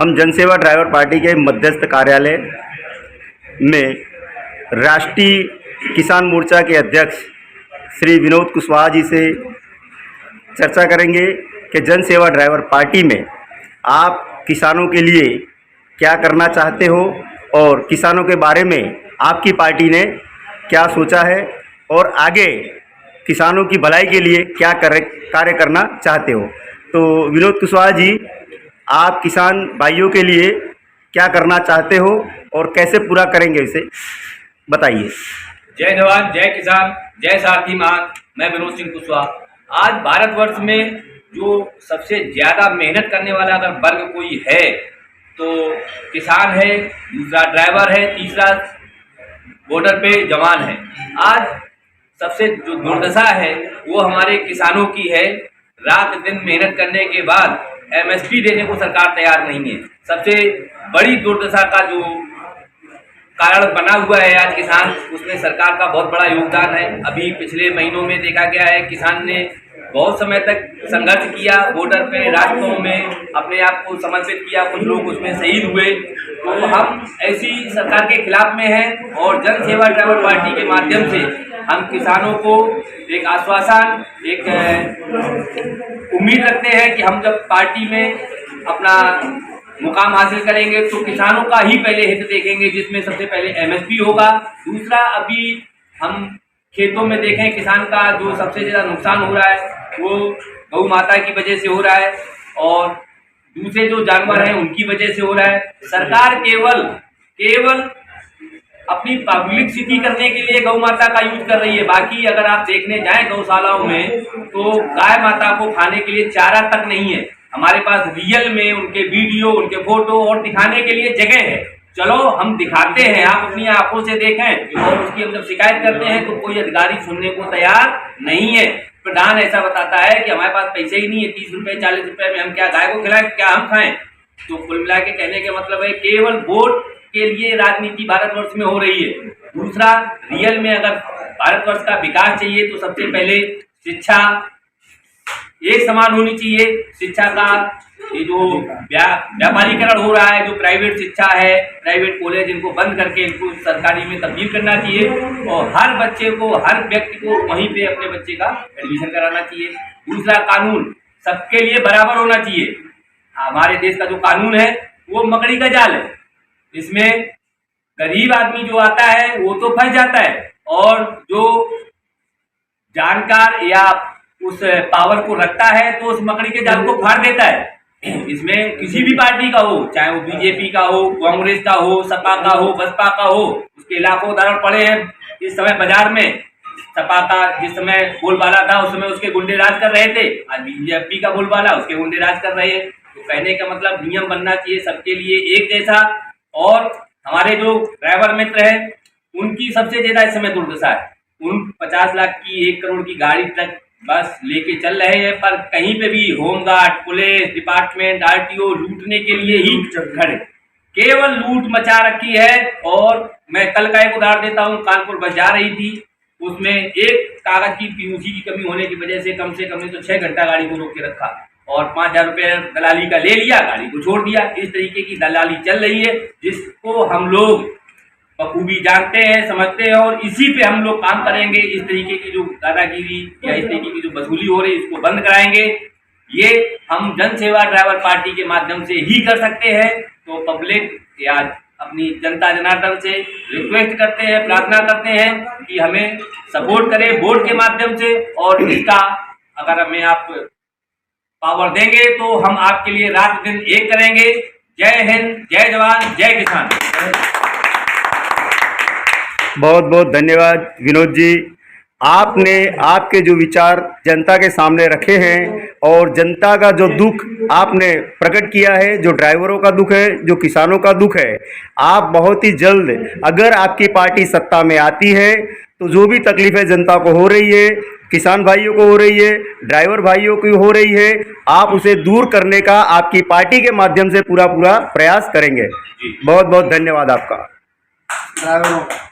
हम जनसेवा driver party के मध्यस्थ कार्यालय में राष्ट्रीय किसान मोर्चा के अध्यक्ष श्री विनोद कुशवाहा जी से चर्चा करेंगे कि जनसेवा ड्राइवर पार्टी में आप किसानों के लिए क्या करना चाहते हो और किसानों के बारे में आपकी पार्टी ने क्या सोचा है और आगे किसानों की भलाई के लिए क्या कार्य करना चाहते हो। तो विनोद कुशवाहा जी, आप किसान भाइयों के लिए क्या करना चाहते हो और कैसे पूरा करेंगे, इसे बताइए। जय जवान, जय किसान, जय सारथी मान। मैं विनोद सिंह कुशवाहा। आज भारतवर्ष में जो सबसे ज़्यादा मेहनत करने वाला अगर वर्ग कोई है तो किसान है, दूसरा ड्राइवर है, तीसरा बॉर्डर पे जवान है। आज सबसे जो दुर्दशा है वो हमारे किसानों की है। रात दिन मेहनत करने के बाद एमएसपी देने को सरकार तैयार नहीं है। सबसे बड़ी दुर्दशा का जो कारण बना हुआ है आज किसान, उसमें सरकार का बहुत बड़ा योगदान है। अभी पिछले महीनों में देखा गया है किसान ने बहुत समय तक संघर्ष किया, बॉर्डर पे रास्तों में अपने आप को समर्पित किया, कुछ लोग उसमें शहीद हुए। तो हम ऐसी सरकार के खिलाफ में हैं और जन सेवा ड्राइवर पार्टी के माध्यम से हम किसानों को एक आश्वासन, एक उम्मीद रखते हैं कि हम जब पार्टी में अपना मुकाम हासिल करेंगे तो किसानों का ही पहले हित देखेंगे, जिसमें सबसे पहले एमएसपी होगा। दूसरा, अभी हम खेतों में देखें किसान का जो सबसे ज़्यादा नुकसान हो रहा है वो गौ माता की वजह से हो रहा है और दूसरे जो जानवर हैं उनकी वजह से हो रहा है। सरकार केवल अपनी पब्लिसिटी करने के लिए गौ माता का यूज कर रही है। बाकी अगर आप देखने जाएं गौशालाओं में तो गाय माता को खाने के लिए चारा तक नहीं है। हमारे पास रियल में उनके वीडियो, उनके फोटो और दिखाने के लिए जगह है। चलो हम दिखाते हैं, आप अपनी आंखों से देखें। और उसकी हम जब शिकायत करते हैं तो कोई अधिकारी सुनने को तैयार नहीं है। प्रधान ऐसा बताता है कि हमारे पास पैसे ही नहीं है, 30 रुपए 40 रुपए में हम क्या गाय को खिलाएं, क्या हम खाएं। तो कुल मिला के कहने के मतलब है केवल वोट के लिए राजनीति भारतवर्ष में हो रही है। दूसरा, रियल में अगर भारतवर्ष का विकास चाहिए तो सबसे पहले शिक्षा एक समान होनी चाहिए। शिक्षा का ये जो व्यापारीकरण हो रहा है, जो प्राइवेट शिक्षा है, प्राइवेट कॉलेज, इनको बंद करके इनको सरकारी में तब्दील करना चाहिए और हर बच्चे को, हर व्यक्ति को वहीं पे अपने बच्चे का एडमिशन कराना चाहिए। दूसरा, कानून सबके लिए बराबर होना चाहिए। हमारे देश का जो कानून है वो मकड़ी का जाल है। इसमें गरीब आदमी जो आता है वो तो फंस जाता है और जो जानकार या उस पावर को रखता है तो उस मकड़ी के जाल को फाड़ देता है। इसमें किसी भी पार्टी का हो, चाहे वो बीजेपी का हो, कांग्रेस का हो, सपा का हो, बसपा का हो, उसके लाखों उदाहरण पड़े हैं इस समय बाजार में। सपा का जिस समय बोलबाला था उस समय उसके गुंडे राज कर रहे थे, आज बीजेपी का बोलबाला उसके गुंडे राज कर रहे हैं। तो कहने का मतलब नियम बनना चाहिए सबके लिए एक जैसा। और हमारे जो ड्राइवर मित्र हैं उनकी सबसे ज्यादा इस समय दुर्दशा है। उन 50 लाख की, 1 करोड़ की गाड़ी तक बस लेके चल रहे हैं, पर कहीं पे भी होमगार्ड, पुलिस डिपार्टमेंट, आरटीओ लूटने के लिए ही खड़े, केवल लूट मचा रखी है। और मैं कल का एक उदाहरण देता हूँ, कानपुर बस जा रही थी, उसमें एक कागज की पीयूसी की कमी होने की वजह से कम नहीं तो 6 घंटा गाड़ी को रोक के रखा और 5000 रुपये दलाली का ले लिया, गाड़ी को छोड़ दिया। इस तरीके की दलाली चल रही है जिसको हम लोग बखूबी जानते हैं, समझते हैं और इसी पे हम लोग काम करेंगे। इस तरीके की जो दादागिरी या इस तरीके की जो वसूली हो रही है इसको बंद कराएंगे। ये हम जन सेवा ड्राइवर पार्टी के माध्यम से ही कर सकते हैं। तो पब्लिक या अपनी जनता जनार्दन से रिक्वेस्ट करते हैं, प्रार्थना करते हैं कि हमें सपोर्ट करें वोट के माध्यम से और इसका अगर हमें आप पावर देंगे तो हम आपके लिए रात दिन एक करेंगे। जय हिंद, जय जवान, जय किसान। बहुत बहुत धन्यवाद विनोद जी। आपने आपके जो विचार जनता के सामने रखे हैं और जनता का जो दुख आपने प्रकट किया है, जो ड्राइवरों का दुख है, जो किसानों का दुख है, आप बहुत ही जल्द अगर आपकी पार्टी सत्ता में आती है तो जो भी तकलीफें जनता को हो रही है, किसान भाइयों को हो रही है, ड्राइवर भाइयों की हो रही है, आप उसे दूर करने का आपकी पार्टी के माध्यम से पूरा प्रयास करेंगे। बहुत बहुत धन्यवाद आपका। ड्राइवरों का